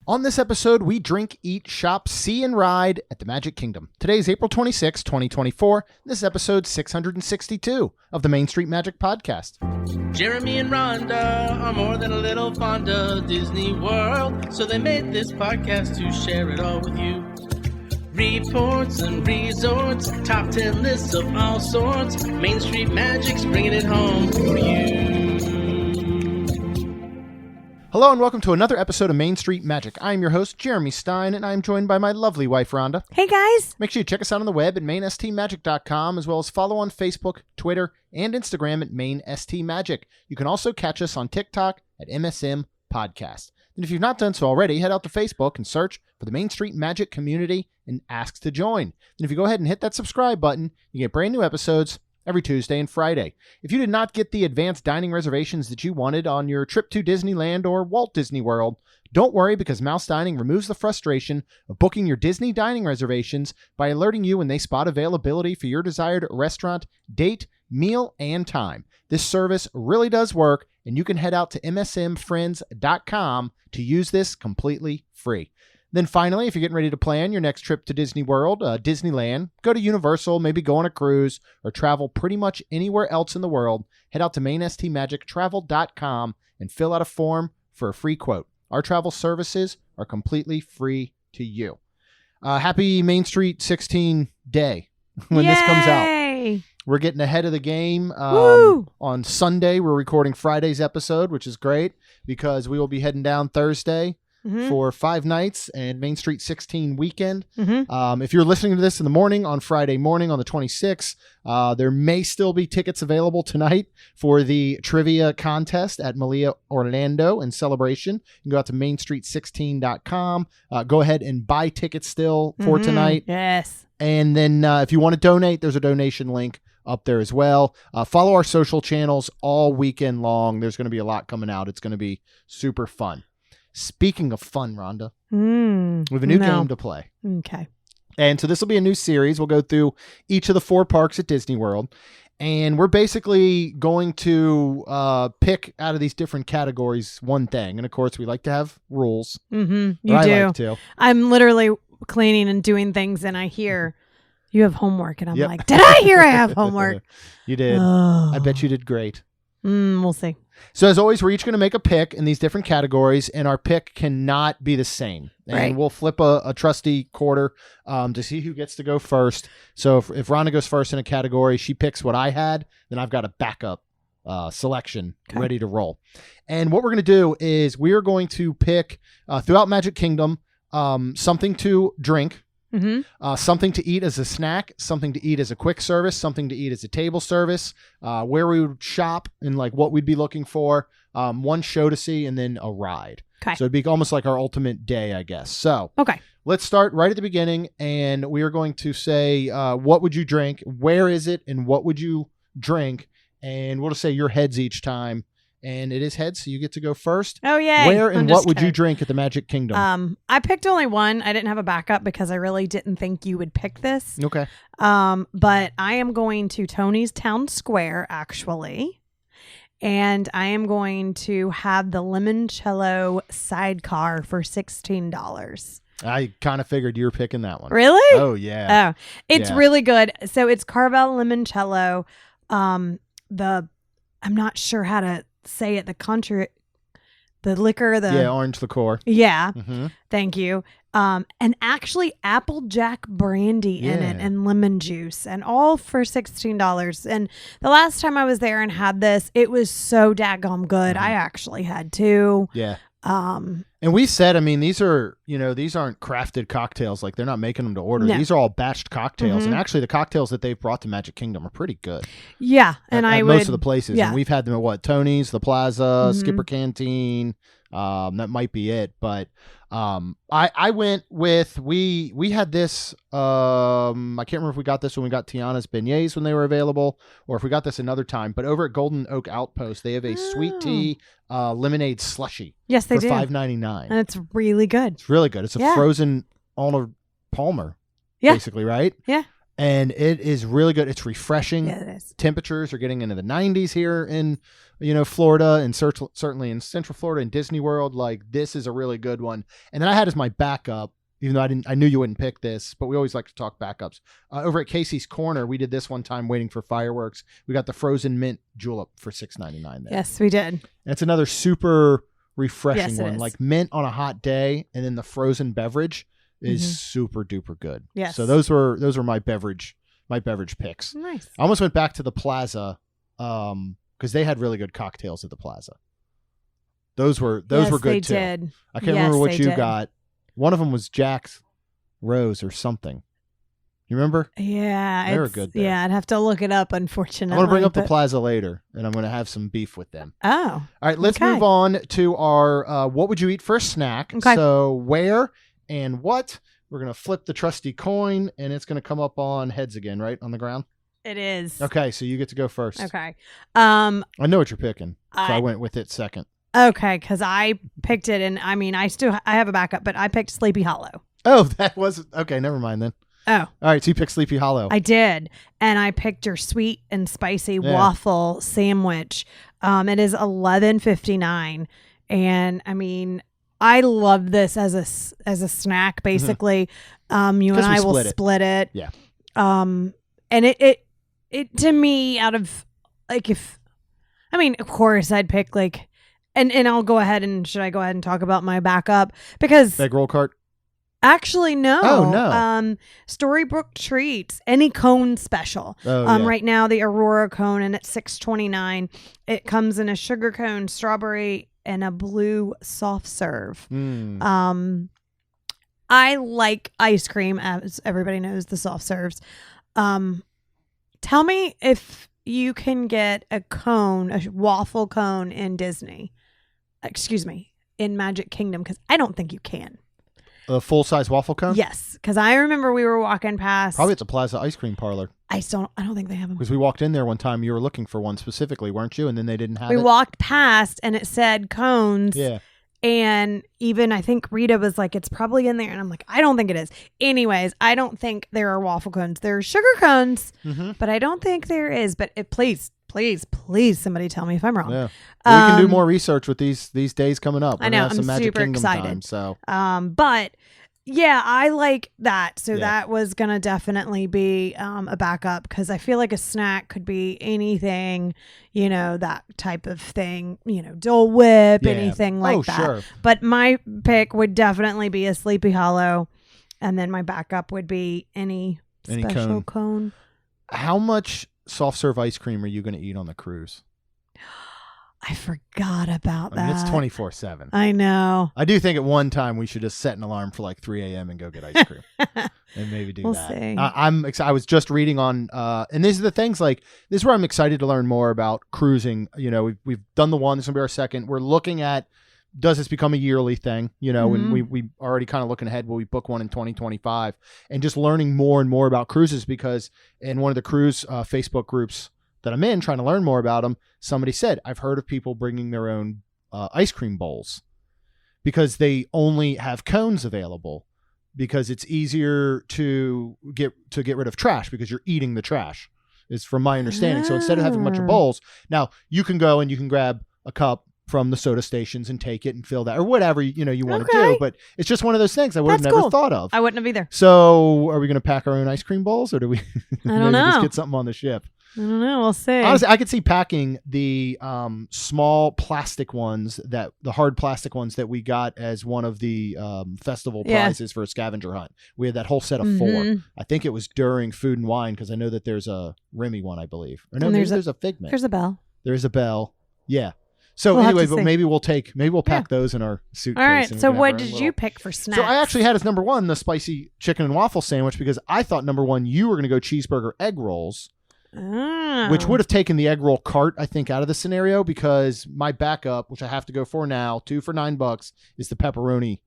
On this episode, we drink, eat, shop, see, and ride at the Magic Kingdom. Today is April 26, 2024. This is episode 662 of the Main Street Magic Podcast. Jeremy and Rhonda are more than a little fond of Disney World, so they made this podcast to share it all with you. Reports and resorts, top 10 lists of all sorts. Main Street Magic's bringing it home for you. Hello and welcome to another episode of Main Street Magic. I'm your host, Jeremy Stein, and I'm joined by my lovely wife, Rhonda. Hey, guys. Make sure you check us out on the web at mainstmagic.com, as well as follow on Facebook, Twitter, and Instagram at mainstmagic. You can also catch us on TikTok at MSM Podcast. And if you've not done so already, head out to Facebook and search for the Main Street Magic community and ask to join. And if you go ahead and hit that subscribe button, you get brand new episodes every Tuesday and Friday. If you did not get the advanced dining reservations that you wanted on your trip to Disneyland or Walt Disney World, don't worry, because Mouse Dining removes the frustration of booking your Disney dining reservations by alerting you when they spot availability for your desired restaurant, date, meal, and time. This service really does work, and you can head out to msmfriends.com to use this completely free. Then finally, if you're getting ready to plan your next trip to Disney World, Disneyland, go to Universal, maybe go on a cruise, or travel pretty much anywhere else in the world, head out to mainstmagictravel.com and fill out a form for a free quote. Our travel services are completely free to you. Happy Main Street 16 day when this comes out. We're getting ahead of the game. On Sunday, we're recording Friday's episode, which is great because we will be heading down Thursday for 5 nights and Main Street 16 weekend. If you're listening to this in the morning, on Friday morning on the 26th, there may still be tickets available tonight for the trivia contest at MEI Orlando in celebration. You can go out to mainstreet16.com. Go ahead and buy tickets still for tonight. Yes. And then if you want to donate, there's a donation link up there as well. Follow our social channels all weekend long. There's going to be a lot coming out. It's going to be super fun. Speaking of fun, Rhonda, we have a new game to play. Okay. And so this will be a new series. We'll go through each of the 4 parks at Disney World. And we're basically going to pick out of these different categories one thing. And of course, we like to have rules. You do. Like to. I'm literally cleaning and doing things, and I hear you have homework. And I'm like, did I hear I have homework? You did. Oh. I bet you did great. We'll see. So as always, we're each going to make a pick in these different categories, and our pick cannot be the same. And we'll flip a trusty quarter to see who gets to go first. So if Rhonda goes first in a category, she picks what I had, then I've got a backup selection ready to roll. And what we're going to do is we are going to pick throughout Magic Kingdom something to drink. Something to eat as a snack, something to eat as a quick service, something to eat as a table service, where we would shop and like what we'd be looking for, one show to see, and then a ride. Okay. So it'd be almost like our ultimate day, I guess. So let's start right at the beginning, and we are going to say, what would you drink? Where is it? And what would you drink? And we'll just say your heads each time. And it is heads, so you get to go first. Oh, yeah. Where and what would you drink at the Magic Kingdom? I picked only one. I didn't have a backup because I really didn't think you would pick this. Okay. But I am going to Tony's Town Square, actually. And I am going to have the limoncello sidecar for $16. I kind of figured you were picking that one. Really? Oh, yeah. Oh, it's really good. So it's Carvel limoncello. I'm not sure how to say it, the liquor, orange liqueur. Yeah. Thank you. And actually Applejack brandy in it and lemon juice, and all for $16. And the last time I was there and had this, it was so daggone good. I actually had 2. Yeah. And we said, I mean, these are, these aren't crafted cocktails. Like, they're not making them to order. No. These are all batched cocktails. And actually the cocktails that they've brought to Magic Kingdom are pretty good. Yeah. And at most of the places. Yeah. And we've had them at Tony's, the Plaza, Skipper Canteen. That might be it. But I went with, we had this, I can't remember if we got this when we got Tiana's beignets when they were available, or if we got this another time, but over at Golden Oak Outpost, they have a sweet tea lemonade slushy. Yes, they do. For $5.99. And it's really good. It's really good. It's a frozen Arnold Palmer, basically, right? Yeah. And it is really good. It's refreshing. Yeah, it is. Temperatures are getting into the 90s here in, Florida, and certainly in Central Florida and Disney World. Like, this is a really good one. And then I had as my backup, even though I knew you wouldn't pick this, but we always like to talk backups. Over at Casey's Corner, we did this one time waiting for fireworks. We got the frozen mint julep for $6.99 there. Yes, we did. That's another super refreshing Yes, it one. is. Like mint on a hot day, and then the frozen beverage is super duper good. Yes. So those were my beverage picks. Nice. I almost went back to the Plaza because they had really good cocktails at the Plaza. Those were good they too. Did. I can't remember what you got. One of them was Jack's Rose or something. You remember? Yeah, they were good there. Yeah, I'd have to look it up. Unfortunately, I'm gonna bring up the Plaza later, and I'm gonna have some beef with them. Oh, all right. Let's move on to our what would you eat for a snack? Okay. So where and what? We're gonna flip the trusty coin, and it's gonna come up on heads again, right on the ground. It is. Okay, so you get to go first. Okay. I know what you're picking, so I went with it second. Okay, because I picked it, and I mean, I have a backup, but I picked Sleepy Hollow. Oh, that was okay. Never mind then. Oh, all right. So you picked Sleepy Hollow. I did, and I picked your sweet and spicy waffle sandwich. It is $11.59, and I mean, I love this as a snack. Basically, you and I will split it. Yeah. And it to me, out of like, of course I'd pick like. And I'll go ahead and should I go ahead and talk about my backup? Because egg roll cart? Actually, no. Oh, no. Storybrooke Treats, any cone special. Right now, the Aurora cone, and it's $6.29. It comes in a sugar cone, strawberry, and a blue soft serve. I like ice cream, as everybody knows, the soft serves. Tell me if you can get a waffle cone in Disney. Excuse me, in Magic Kingdom, because I don't think you can. A full-size waffle cone? Yes, because I remember we were walking past. Probably it's a Plaza ice cream parlor. I don't think they have them. Because we walked in there one time, you were looking for one specifically, weren't you? And then they didn't have it. We walked past and it said cones. Yeah. And even I think Rita was like, it's probably in there. And I'm like, I don't think it is. Anyways, I don't think there are waffle cones. There are sugar cones, but I don't think there is. But please, somebody tell me if I'm wrong. Yeah. Well, we can do more research with these days coming up. I know. I'm some Magic super Kingdom excited. Time, so. But yeah, I like that. So that was going to definitely be a backup, because I feel like a snack could be anything, that type of thing, Dole Whip, anything like that. Sure. But my pick would definitely be a Sleepy Hollow. And then my backup would be any special cone. How much soft serve ice cream are you going to eat on the cruise? I forgot about that. It's 24/7. I know. I do think at one time we should just set an alarm for like 3 a.m. and go get ice cream and maybe do that. See. I'm excited. I was just reading on, and these are the things like this is where I'm excited to learn more about cruising. We've done the one. This will be our second. We're looking at, does this become a yearly thing? And we already kind of looking ahead. Will we book one in 2025? And just learning more and more about cruises, because in one of the cruise Facebook groups that I'm in, trying to learn more about them, somebody said, I've heard of people bringing their own ice cream bowls because they only have cones available, because it's easier to get rid of trash because you're eating the trash, is from my understanding. So instead of having a bunch of bowls, now you can go and you can grab a cup from the soda stations and take it and fill that, or whatever you want to do. But it's just one of those things I would have never thought of. I wouldn't have either. So are we going to pack our own ice cream bowls, or do we I don't know. just get something on the ship? I don't know. We'll see. Honestly, I could see packing the small plastic ones, the hard plastic ones that we got as one of the festival prizes for a scavenger hunt. We had that whole set of 4. I think it was during Food and Wine, because I know that there's a Remy one, I believe. Or no, there's a Figment. There's a Bell. There's a Bell. Yeah. So anyway, but maybe we'll pack those in our suitcase. All right. So what did you pick for snacks? So I actually had as number 1 the spicy chicken and waffle sandwich, because I thought number 1 you were going to go cheeseburger egg rolls, which would have taken the egg roll cart, I think, out of the scenario, because my backup, which I have to go for now, 2 for $9, is the pepperoni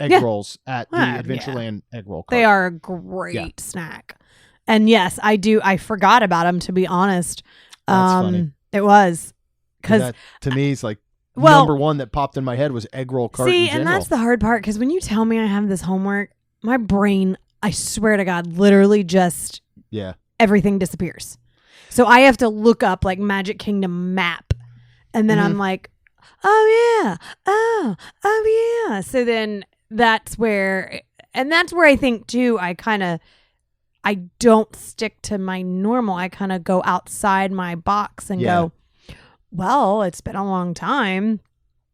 egg rolls at the Adventureland egg roll cart. They are a great snack. And yes, I do. I forgot about them, to be honest. That's funny. It was. Because to me, it's like number 1 that popped in my head was egg roll cart. See, and that's the hard part, because when you tell me I have this homework, my brain, I swear to God, literally just Yeah. everything disappears. So I have to look up like Magic Kingdom map. And then I'm like, oh yeah. Oh yeah. So then that's where I think too, I don't stick to my normal. I kind of go outside my box and go, well, it's been a long time,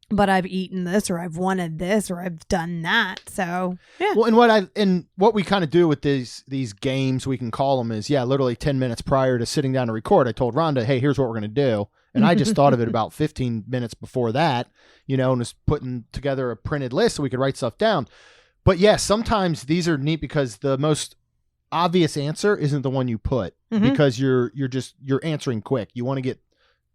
but I've eaten this or I've wanted this or I've done that. So yeah. Well, and what we kind of do with these games, we can call them, is literally 10 minutes prior to sitting down to record, I told Rhonda, hey, here's what we're going to do. And I just thought of it about 15 minutes before that, and was putting together a printed list so we could write stuff down. But yeah, sometimes these are neat because the most obvious answer isn't the one you put because you're answering quick. You want to get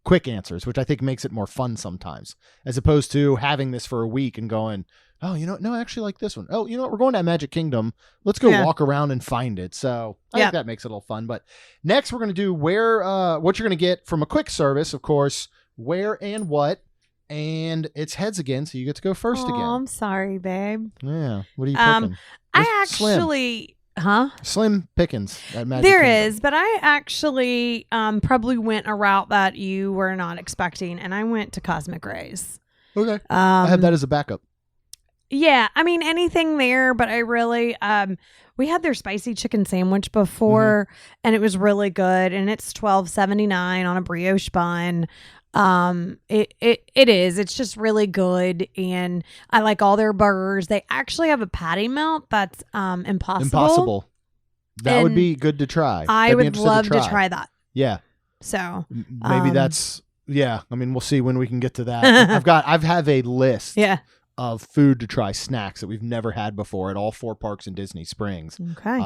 quick answers, which I think makes it more fun sometimes, as opposed to having this for a week and going, oh, no, I actually like this one. Oh, you know what? We're going to Magic Kingdom. Let's go walk around and find it. So I think that makes it a little fun. But next we're going to do what you're going to get from a quick service, of course, where and what. And it's heads again, so you get to go first again. Oh, I'm sorry, babe. Yeah. What are you picking? I actually... Slim pickings at Magic There Kingdom. is, but I actually probably went a route that you were not expecting, and I went to Cosmic Rays. Okay. I have that as a backup. Yeah, I mean anything there, but I really we had their spicy chicken sandwich before, and it was really good, and it's $12.79 on a brioche bun. It is. It's just really good, and I like all their burgers. They actually have a patty melt that's impossible. That would be good to try. I would love to try that. Yeah. So maybe that's I mean, we'll see when we can get to that. I've have a list. Of food to try, snacks that we've never had before at all 4 parks in Disney Springs. Okay.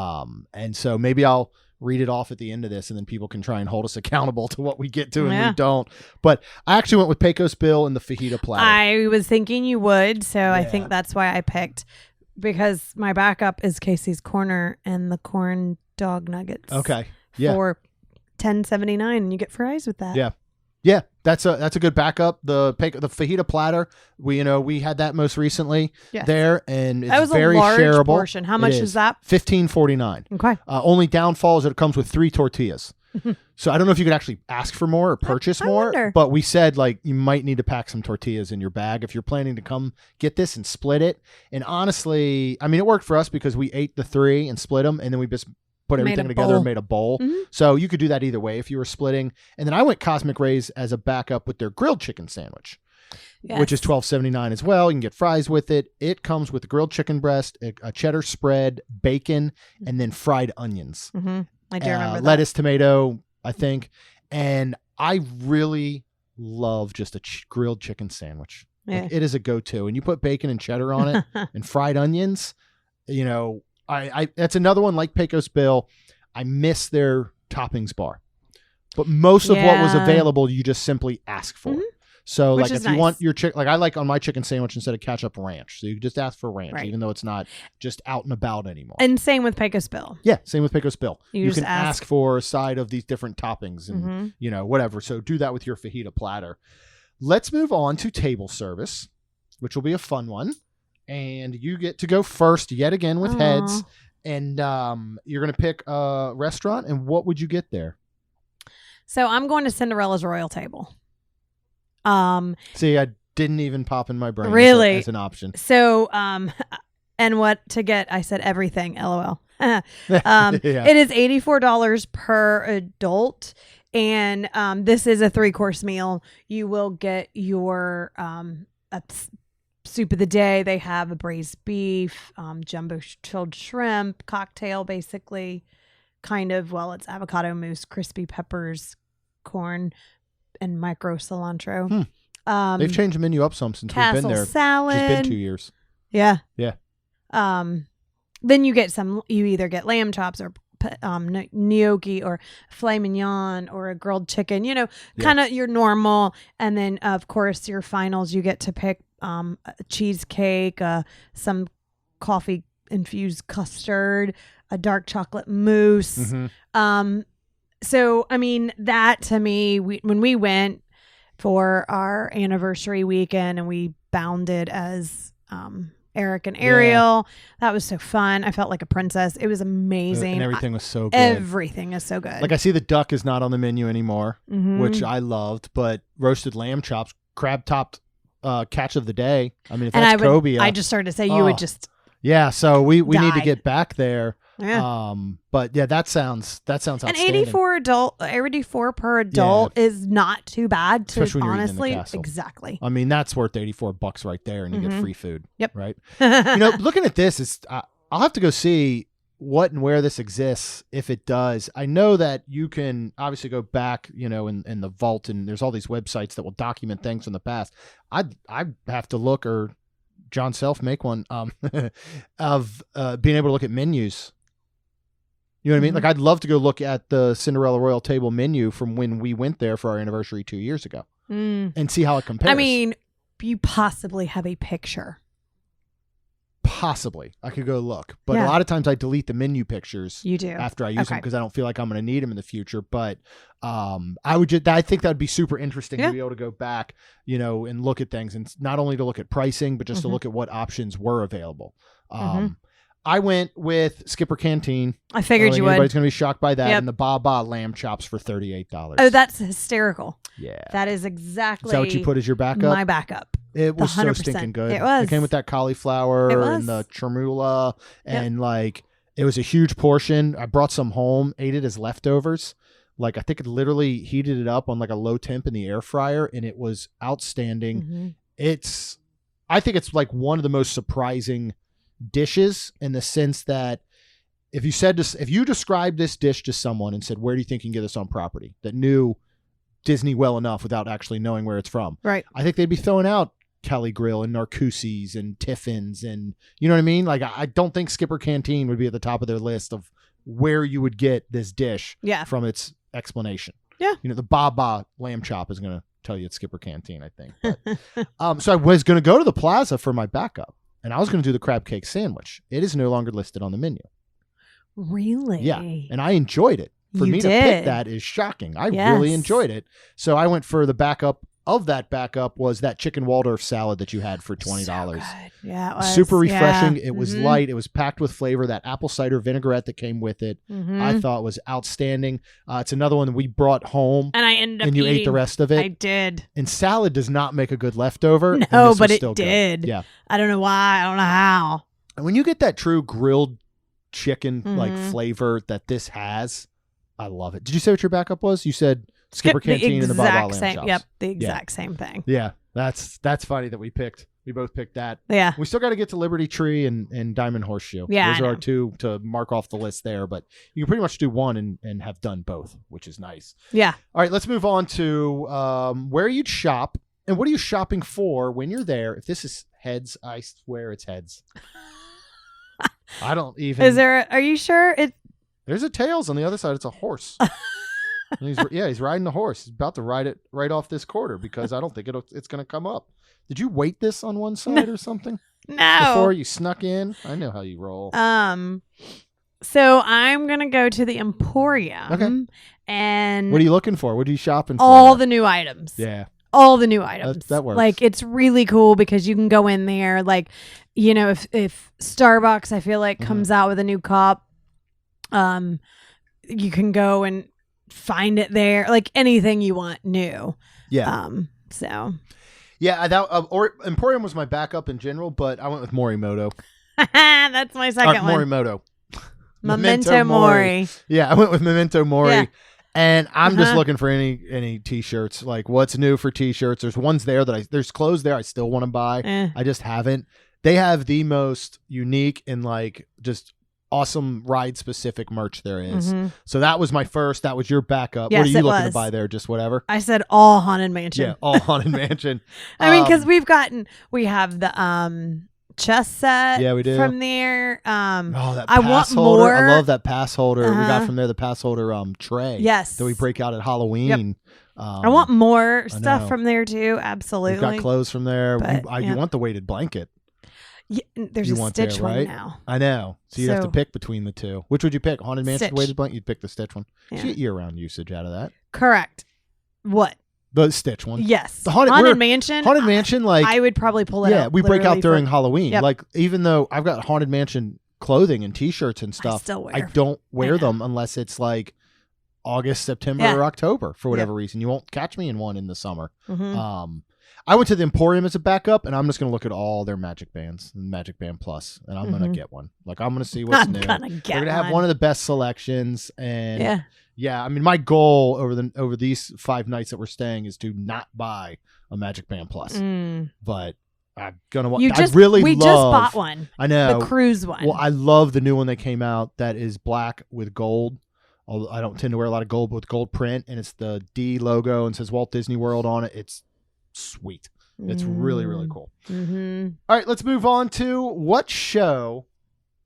And so maybe I'll read it off at the end of this, and then people can try and hold us accountable to what we get to and we don't. But I actually went with Pecos Bill and the fajita platter. I was thinking you would, so I think that's why I picked, because my backup is Casey's Corner and the corn dog nuggets. Okay. Yeah. For $10.79, and you get fries with that. Yeah. Yeah, that's a good backup. The fajita platter, we had that most recently there, and it's that was very a large shareable. Portion. How much is that? $15.49. Okay. Only downfall is that it comes with 3 tortillas. So I don't know if you could actually ask for more or purchase more, wonder. but we said you might need to pack some tortillas in your bag if you're planning to come get this and split it. And honestly, I mean, it worked for us because we ate the 3 and split them, and then we just put everything together and made a bowl. So you could do that either way if you were splitting. And then I went Cosmic Rays as a backup with their grilled chicken sandwich, which is $12.79 as well. You can get fries with it. It comes with a grilled chicken breast, a cheddar spread, bacon, and then fried onions. I do remember that. Lettuce, tomato, I think. And I really love just a grilled chicken sandwich. It is a go-to. And you put bacon and cheddar on it and fried onions, I that's another one like Pecos Bill. I miss their toppings bar, but most of what was available, you just simply ask for. So which if you want your chicken, I like on my chicken sandwich instead of ketchup ranch. So you just ask for ranch, even though it's not just out and about anymore. And same with Pecos Bill. Yeah, same with Pecos Bill. You can ask for a side of these different toppings and whatever. So do that with your fajita platter. Let's move on to table service, which will be a fun one. And you get to go first yet again with heads. And you're going to pick a restaurant. And what would you get there? So I'm going to Cinderella's Royal Table. See, I didn't even pop in my brain really as an option. So, and what to get? I said everything. LOL. It is $84 per adult. And this is a 3-course meal. You will get your soup of the day. They have a braised beef, jumbo chilled shrimp, cocktail, basically, kind of. Well, it's avocado mousse, crispy peppers, corn, and micro cilantro. They've changed the menu up some since we've been there. Salad. It's been 2 years. Yeah. Yeah. Then you get you either get lamb chops or gnocchi or filet mignon or a grilled chicken, kind of your normal. And then of course your finals, you get to pick a cheesecake, some coffee infused custard, a dark chocolate mousse. So I mean, that to me, when we went for our anniversary weekend and we bounded as Eric and Ariel. That was so fun. I felt like a princess. It was amazing. And everything was so good. Everything is so good. Like I see the duck is not on the menu anymore, which I loved, but roasted lamb chops, crab topped catch of the day. I mean, if that's cobia. I just started to say you would just Yeah, so we need to die. get back there. Yeah. But yeah, that sounds outstanding. And 84 per adult is not too bad to Especially when you're eating in the honestly. castle. Exactly. I mean, that's worth $84 right there, and you get free food. Yep. Right. Looking at this, I'll have to go see what and where this exists if it does. I know that you can obviously go back, in the vault, and there's all these websites that will document things from the past. I have to look, or John Self make one of being able to look at menus. You know what I mean? Like, I'd love to go look at the Cinderella Royal Table menu from when we went there for our anniversary 2 years ago and see how it compares. I mean, you possibly have a picture. Possibly. I could go look. But a lot of times I delete the menu pictures You do. after I use them because I don't feel like I'm going to need them in the future. But I think that would be super interesting to be able to go back, and look at things, and not only to look at pricing, but just to look at what options were available. I went with Skipper Canteen. I figured you would. Everybody's going to be shocked by that. And the Baba lamb chops for $38. Oh, that's hysterical. Yeah. That is exactly. Is that what you put as your backup? My backup. It was so 100%. stinking good. It was. It came with that cauliflower and the chermoula, and it was a huge portion. I brought some home, ate it as leftovers. Like, I think it literally heated it up on like a low temp in the air fryer, and it was outstanding. I think it's like one of the most surprising dishes, in the sense that if you described this dish to someone and said, where do you think you can get this on property, that knew Disney well enough without actually knowing where it's from, right? I think they'd be throwing out Kelly Grill and Narcoossee's and Tiffin's, and you know what I mean? Like, I don't think Skipper Canteen would be at the top of their list of where you would get this dish from its explanation. Yeah. The Baba lamb chop is going to tell you it's Skipper Canteen, I think. But, so I was going to go to the Plaza for my backup, and I was going to do the crab cake sandwich. It is no longer listed on the menu. Really? Yeah. And I enjoyed it. For me to pick that is shocking. I really enjoyed it. So I went for the backup. Of that backup was that chicken Waldorf salad that you had for $20. So good. Yeah, it was. Super refreshing. It was light. It was packed with flavor. That apple cider vinaigrette that came with it, I thought was outstanding. It's another one that we brought home, and I ended up and you ate the rest of it. I did. And salad does not make a good leftover. No, but it did. Yeah. I don't know why. I don't know how. And when you get that true grilled chicken like flavor that this has, I love it. Did you say what your backup was? You said Skipper Canteen and the Baba lamb chops. Yep, the exact same thing. Yeah, that's funny that we both picked that. Yeah. We still got to get to Liberty Tree and Diamond Horseshoe. Yeah, those are our two to mark off the list there, but you can pretty much do one and have done both, which is nice. Yeah. All right, let's move on to where you'd shop and what are you shopping for when you're there. If this is heads, I swear it's heads. I don't even. Is there? Are you sure it? There's a tails on the other side. It's a horse. He's riding the horse. He's about to ride it right off this quarter because I don't think it's going to come up. Did you weight this on one side or something? No. Before you snuck in? I know how you roll. So I'm going to go to the Emporium. Okay. And what are you looking for? What are you shopping for? All the new items. Yeah. All the new items. That works. Like, it's really cool because you can go in there. Like, if Starbucks, I feel like, comes out with a new cup, you can go and find it there. Like, anything you want new. Yeah. So. Yeah, or Emporium was my backup in general, but I went with Morimoto. That's my second one. Morimoto. Memento Mori. Yeah, I went with Memento Mori. Yeah. And I'm just looking for any t-shirts. Like, what's new for t-shirts? There's ones there there's clothes there I still want to buy. I just haven't. They have the most unique and like just awesome ride specific merch there is. So that was my first. That was your backup. Yes, what are you looking was. to buy there? Just whatever. I said all Haunted Mansion. Yeah, all Haunted Mansion. I mean, because we have the chess set. Yeah, we do. From there. That I pass want holder. more. I love that pass holder. We got from there the pass holder tray. Yes. That we break out at Halloween. Yep. I want more stuff from there too. Absolutely. We've got clothes from there. But, you want the weighted blanket. Yeah, there's a Stitch one now. I know. So you'd have to pick between the two. Which would you pick? Haunted Mansion Stitch. weighted blanket? You'd pick the Stitch one. Yeah. So you get year-round usage out of that. Correct. What? The Stitch one. Yes. The Haunted Mansion. Haunted Mansion, like I would probably pull it out. Yeah, we break out during Halloween. Yep. Like, even though I've got Haunted Mansion clothing and T-shirts and stuff, I don't wear them unless it's like August, September, or October for whatever reason. You won't catch me in one in the summer. Mm-hmm. I went to the Emporium as a backup, and I'm just going to look at all their Magic Bands and Magic Band Plus, and I'm going to get one. Like, I'm going to see what's new. They're going to have one of the best selections, and yeah. I mean, my goal over these 5 nights that we're staying is to not buy a Magic Band Plus, but I'm gonna. We just bought one. I know, the cruise one. Well, I love the new one that came out that is black with gold. Although I don't tend to wear a lot of gold, but with gold print, and it's the D logo and says Walt Disney World on it. It's sweet. It's really, really cool. Mm-hmm. All right, let's move on to what show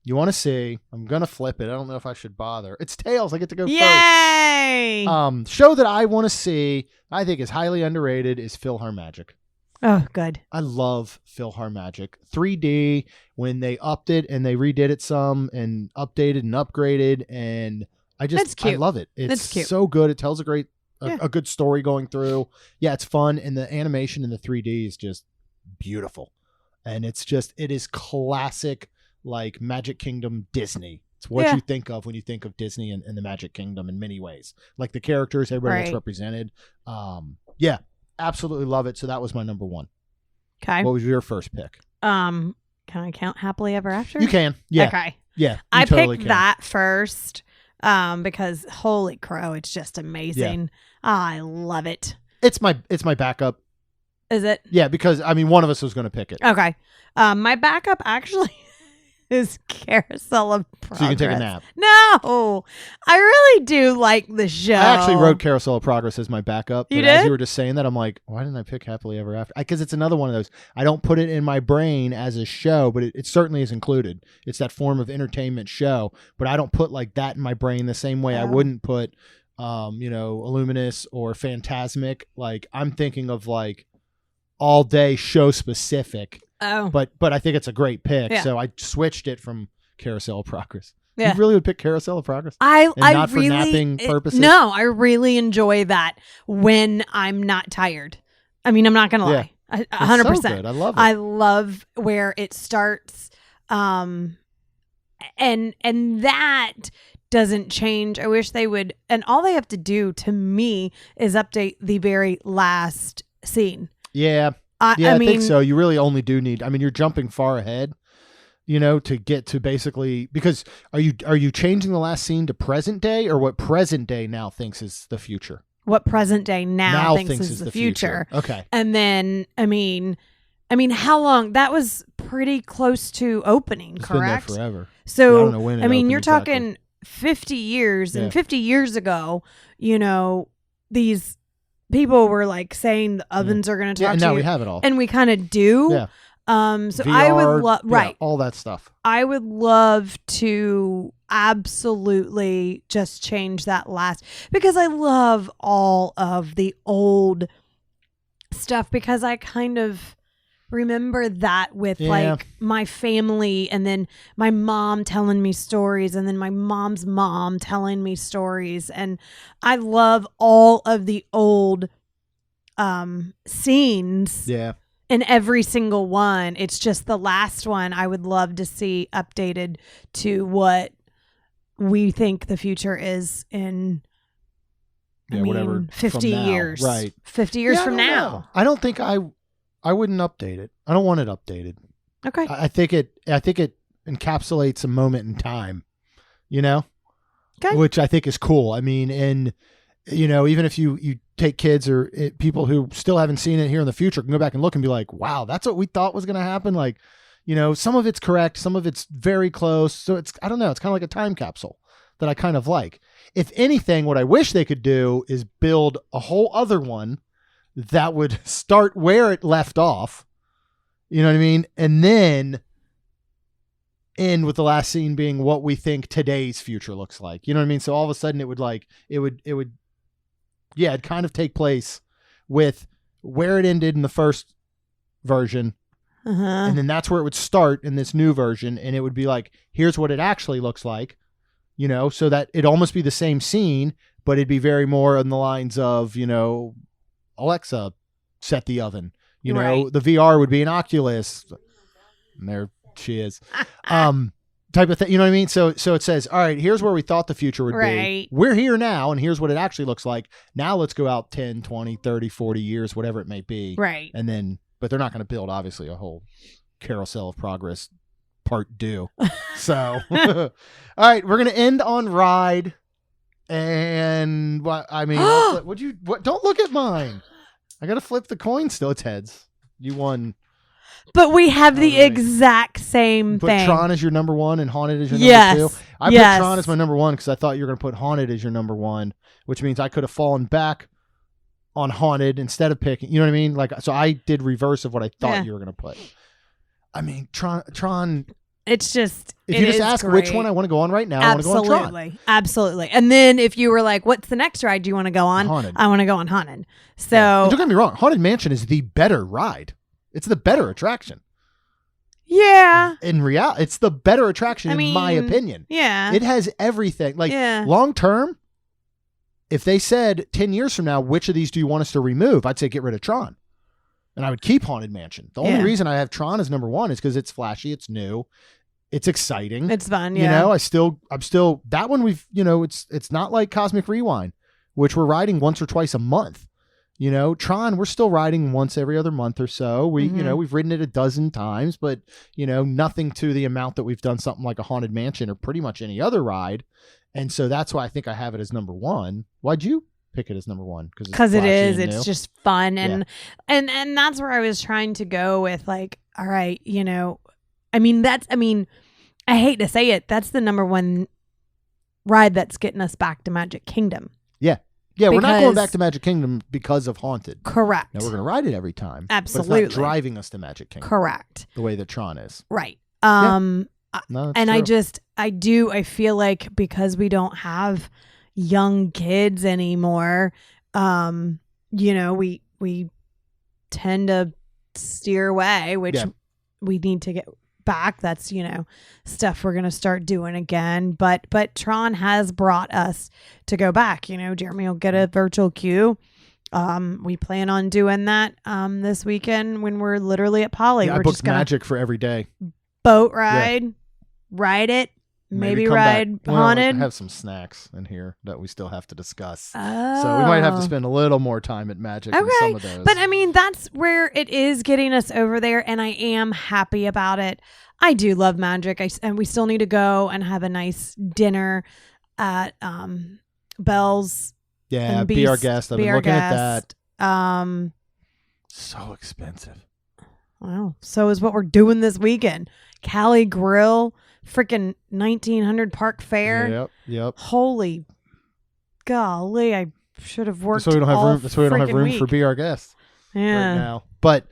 you want to see. I'm gonna flip it. I don't know if I should bother. It's Tails. I get to go first. Yay! Show that I want to see, I think is highly underrated, is PhilharMagic. Oh, good. I love PhilharMagic. 3D, when they upped it and they redid it some and updated and upgraded, and I love it. It's so good. It tells a good story going through. Yeah, it's fun, and the animation in the 3D is just beautiful. And it is classic, like Magic Kingdom Disney. It's what you think of when you think of Disney and the Magic Kingdom in many ways. Like the characters, everybody that's represented. Yeah, absolutely love it. So that was my number 1. Okay. What was your first pick? Can I count Happily Ever After? You can. Yeah. Okay. Yeah. I picked that first because holy crow, it's just amazing. Yeah. I love it. It's my backup. Is it? Yeah, because I mean one of us was going to pick it. Okay. My backup actually is Carousel of Progress. So you can take a nap. No, I really do like the show. I actually wrote Carousel of Progress as my backup. You but did? As you were just saying that, I'm like, why didn't I pick Happily Ever After? Because it's another one of those. I don't put it in my brain as a show, but it certainly is included. It's that form of entertainment show, but I don't put like that in my brain the same way I wouldn't put, Illuminous or Phantasmic. Like I'm thinking of like all day show specific. Oh, but I think it's a great pick. Yeah. So I switched it from Carousel of Progress. Yeah. You really would pick Carousel of Progress? Not for napping purposes? No, I really enjoy that when I'm not tired. I mean, I'm not going to lie. 100%. So good. I love it. I love where it starts. And that doesn't change. I wish they would. And all they have to do to me is update the very last scene. Yeah. I think so. You really only do need, I mean, you're jumping far ahead, to get to basically, because are you changing the last scene to present day, or what present day now thinks is the future? What present day now thinks is the future. Okay. And then, I mean, how long? That was pretty close to opening, correct? Been there forever. So, I don't know when it opened you're exactly. talking 50 years, and 50 years ago, these people were like saying the ovens are going to talk to you. And now we have it all. And we kind of do. Yeah. So VR, I would love, all that stuff. I would love to absolutely just change that last, because I love all of the old stuff, because I kind of remember that with like my family, and then my mom telling me stories, and then my mom's mom telling me stories. And I love all of the old scenes. Yeah. In every single one. It's just the last one I would love to see updated to what we think the future is in 50 years. Right. 50 years from now. I don't think I wouldn't update it. I don't want it updated. Okay. I think it encapsulates a moment in time, Okay. Which I think is cool. I mean, and even if you take kids or people who still haven't seen it here in the future can go back and look and be like, wow, that's what we thought was going to happen. Like, some of it's correct. Some of it's very close. So I don't know. It's kind of like a time capsule that I kind of like. If anything, what I wish they could do is build a whole other one that would start where it left off. You know what I mean? And then end with the last scene being what we think today's future looks like. You know what I mean? So all of a sudden it'd kind of take place with where it ended in the first version. And then that's where it would start in this new version. And it would be like, here's what it actually looks like, so that it'd almost be the same scene, but it'd be very more on the lines of, Alexa, set the oven. You know, Right. the VR would be an Oculus. And there she is. Type of thing. You know what I mean? So it says, all right, here's where we thought the future would Right. be. We're here now, and here's what it actually looks like. Now let's go out 10, 20, 30, 40 years, whatever it may be. Right. And then, but they're not going to build, obviously, a whole Carousel of Progress part due. So, all right, we're going to end on ride. And what I mean, don't look at mine. I got to flip the coin still. It's heads. You won. But we have the Alright. exact same Put thing. Tron as your number one and Haunted as your Yes. number two. I Yes. put Tron as my number one because I thought you were going to put Haunted as your number one, which means I could have fallen back on Haunted instead of picking. You know what I mean? Like, so I did reverse of what I thought you were going to put. I mean, Tron. It's just. If you just ask which one I want to go on right now, I want to go on Tron. Absolutely. And then if you were like, what's the next ride you want to go on? Haunted. I want to go on Haunted. So. And don't get me wrong. Haunted Mansion is the better ride. It's the better attraction. Yeah. In reality, it's the better attraction in my opinion. Yeah. It has everything. Like long term, if they said 10 years from now, which of these do you want us to remove? I'd say get rid of Tron. And I would keep Haunted Mansion. The only reason I have Tron as number one is because it's flashy, it's new, it's exciting. It's fun, You know, I'm still that one it's not like Cosmic Rewind, which we're riding once or twice a month. You know, Tron, we're still riding once every other month or so. We've ridden it a dozen times, but nothing to the amount that we've done something like a Haunted Mansion or pretty much any other ride. And so that's why I think I have it as number one. Why'd you pick it as number one? Because it's just fun. And that's where I was trying to go with, like, all right, I hate to say it, that's the number one ride that's getting us back to Magic Kingdom. Yeah, we're not going back to Magic Kingdom because of Haunted. Correct. Now, we're going to ride it every time. Absolutely. But it's not driving us to Magic Kingdom. Correct. The way that Tron is. Right. No, and true. I feel like because we don't have young kids anymore, we tend to steer away, which we need to get back. That's stuff we're gonna start doing again, but Tron has brought us to go back. Jeremy will get a virtual queue. We plan on doing that this weekend when we're literally at Poly. I We're booked just gonna Magic for every day. boat ride, ride it, maybe come ride back. Haunted. I have some snacks in here that we still have to discuss. Oh. So we might have to spend a little more time at Magic on some of those. But that's where it is getting us over there, and I am happy about it. I do love Magic, and we still need to go and have a nice dinner at Bell's. Yeah, be our guest. I've been looking at that. So expensive. Wow. So is what we're doing this weekend. Cali Grill, freaking 1900 Park Fair. Yep. Holy golly, I should have worked. So we don't have room. That's why we don't have room for Be Our Guest right now. But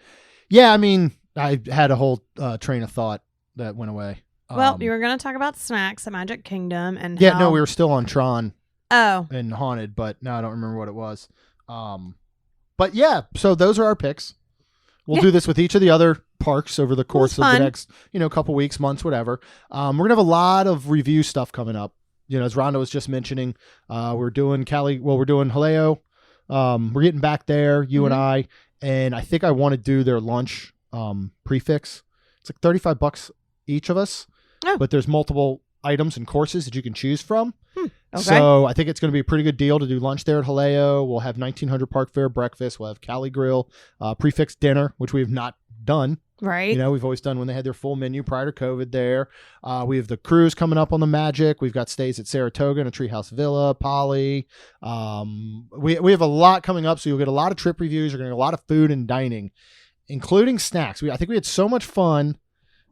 yeah, I mean, I had a whole train of thought that went away. Well, you were going to talk about snacks at Magic Kingdom and no, we were still on Tron. Oh. And Haunted, but now I don't remember what it was. But yeah, so those are our picks. We'll do this with each of the other parks over the course of the next, couple weeks, months, whatever. We're gonna have a lot of review stuff coming up. As Rhonda was just mentioning, we're doing we're doing Haleo. We're getting back there, you and I think I want to do their lunch prefix. It's like $35 each of us, but there's multiple items and courses that you can choose from. Okay. So I think it's going to be a pretty good deal to do lunch there at Haleo. We'll have 1900 Park Fair breakfast. We'll have Cali Grill, prefix dinner, which we have not done. Right. We've always done when they had their full menu prior to COVID there. We have the cruise coming up on the Magic. We've got stays at Saratoga and a Treehouse Villa, Poly. We have a lot coming up, so you'll get a lot of trip reviews. You're going to get a lot of food and dining, including snacks. I think we had so much fun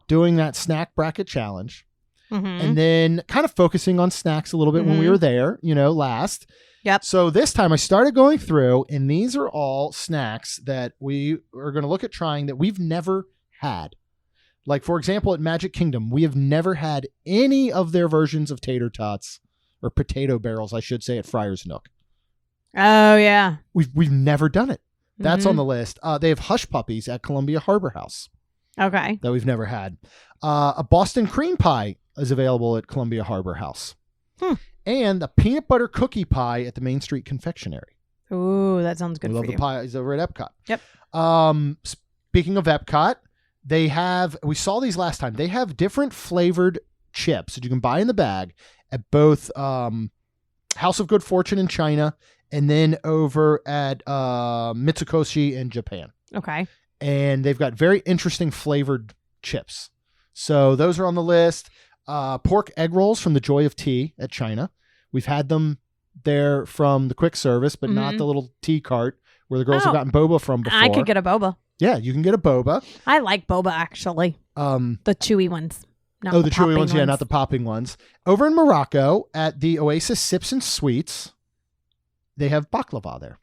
doing that snack bracket challenge. And then kind of focusing on snacks a little bit when we were there, last. Yep. So this time I started going through, and these are all snacks that we are going to look at trying that we've never had. Like, for example, at Magic Kingdom, we have never had any of their versions of tater tots or potato barrels, I should say, at Friar's Nook. Oh, yeah. We've never done it. That's on the list. They have Hush Puppies at Columbia Harbor House. Okay. That we've never had. A Boston cream pie is available at Columbia Harbor House. And a peanut butter cookie pie at the Main Street Confectionery. Ooh, that sounds good We for love you. the pies over at Epcot. Yep. Speaking of Epcot, we saw these last time. They have different flavored chips that you can buy in the bag at both House of Good Fortune in China and then over at Mitsukoshi in Japan. Okay. And they've got very interesting flavored chips. So those are on the list. Pork egg rolls from the Joy of Tea at China. We've had them there from the quick service, but not the little tea cart where the girls have gotten boba from before. I could get a boba. Yeah, you can get a boba. I like boba, actually. The chewy ones. Not the chewy ones. Yeah, not the popping ones. Over in Morocco at the Oasis Sips and Sweets, they have baklava there.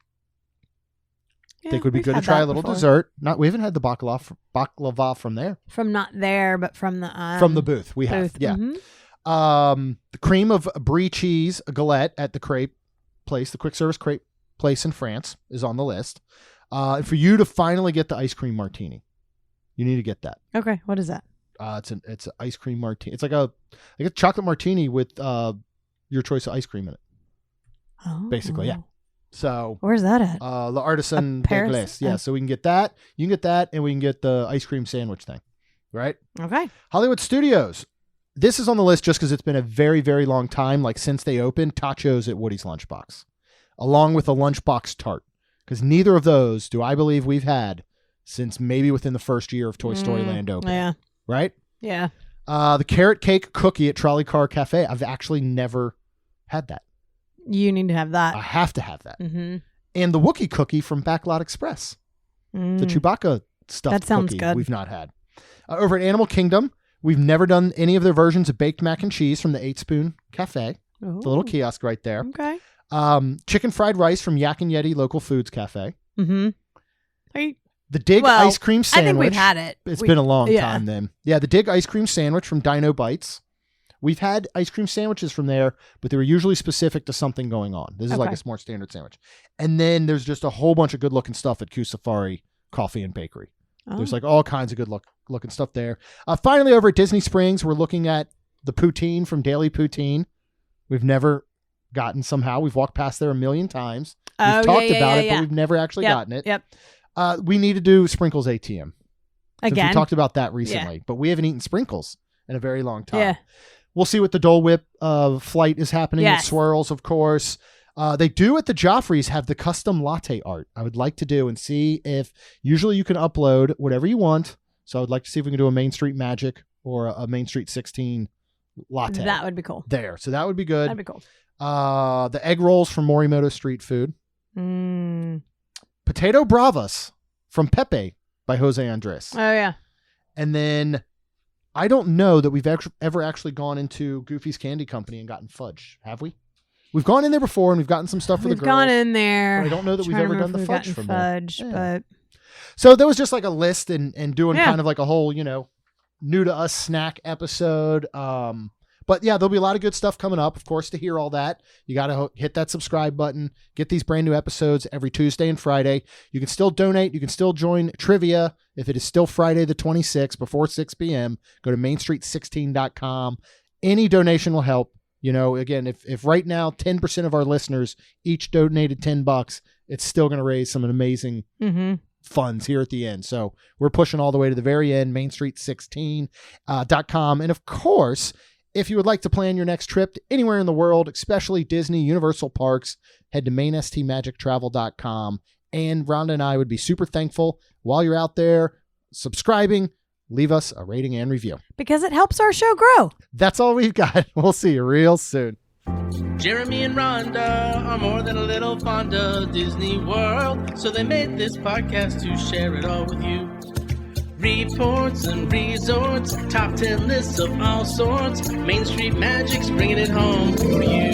Yeah, think would be we've good to had try that a little before. dessert. We haven't had the baklava from there. From not there, but from the Booth. We have. booth. Yeah. Mhm. The cream of brie cheese galette at the crepe place, the quick service crepe place in France, is on the list. And for you to finally get the ice cream martini, you need to get that. Okay, what is that? It's an ice cream martini. It's like a chocolate martini with your choice of ice cream in it. Oh. Basically, yeah. So Where's that at? L'Artisan de Paris? Glace. Yeah, so we can get that. You can get that, and we can get the ice cream sandwich thing. Right? Okay. Hollywood Studios. This is on the list just because it's been a very, very long time, like since they opened, tachos at Woody's Lunchbox, along with a Lunchbox tart. Because neither of those do I believe we've had since maybe within the first year of Toy Story Land opening. Yeah. Right? Yeah. The carrot cake cookie at Trolley Car Cafe. I've actually never had that. You need to have that. I have to have that. Mm-hmm. And the Wookiee cookie from Backlot Express. The Chewbacca stuffed That sounds cookie good. we've not had. Over at Animal Kingdom, we've never done any of their versions of baked mac and cheese from the 8 Spoon Cafe. Ooh. The little kiosk right there. Okay. Chicken fried rice from Yak and Yeti Local Foods Cafe. Mm-hmm. The Dig ice cream sandwich. I think we've had it. It's been a long time then. Yeah, the Dig ice cream sandwich from Dino Bites. We've had ice cream sandwiches from there, but they were usually specific to something going on. This is like a more standard sandwich. And then there's just a whole bunch of good looking stuff at Q Safari Coffee and Bakery. Oh. There's like all kinds of good looking stuff there. Finally, over at Disney Springs, we're looking at the poutine from Daily Poutine. We've never gotten somehow. We've walked past there a million times. We've talked about it, but we've never actually gotten it. Yep. We need to do Sprinkles ATM. Again. We talked about that recently, but we haven't eaten Sprinkles in a very long time. Yeah. We'll see what the Dole Whip flight is happening. Yes. At Swirls, of course. They do at the Joffreys have the custom latte art. I would like to do and see if usually you can upload whatever you want. So I would like to see if we can do a Main Street Magic or a Main Street 16 latte. That would be cool. There. So that would be good. That'd be cool. The egg rolls from Morimoto Street Food. Potato Bravas from Pepe by Jose Andres. Oh, yeah. And then I don't know that we've ever actually gone into Goofy's Candy Company and gotten fudge. Have we? We've gone in there before and we've gotten some stuff for the girls. We've gone in there. But I don't know that we've ever done the fudge from there. Yeah. But So there was just like a list and doing Yeah. kind of like a whole, new to us snack episode. But yeah, there'll be a lot of good stuff coming up. Of course, to hear all that, you got to hit that subscribe button, get these brand new episodes every Tuesday and Friday. You can still donate. You can still join trivia if it is still Friday the 26th before 6 p.m. Go to mainstreet16.com. Any donation will help. Again, if right now 10% of our listeners each donated $10, it's still going to raise some amazing funds here at the end. So we're pushing all the way to the very end, mainstreet16.com. And of course, if you would like to plan your next trip to anywhere in the world, especially Disney, Universal Parks, head to mainstmagictravel.com. And Rhonda and I would be super thankful while you're out there subscribing. Leave us a rating and review. because it helps our show grow. That's all we've got. We'll see you real soon. Jeremy and Rhonda are more than a little fond of Disney World, so they made this podcast to share it all with you. Reports and resorts, top 10 lists of all sorts, Main Street Magic's bringing it home for you.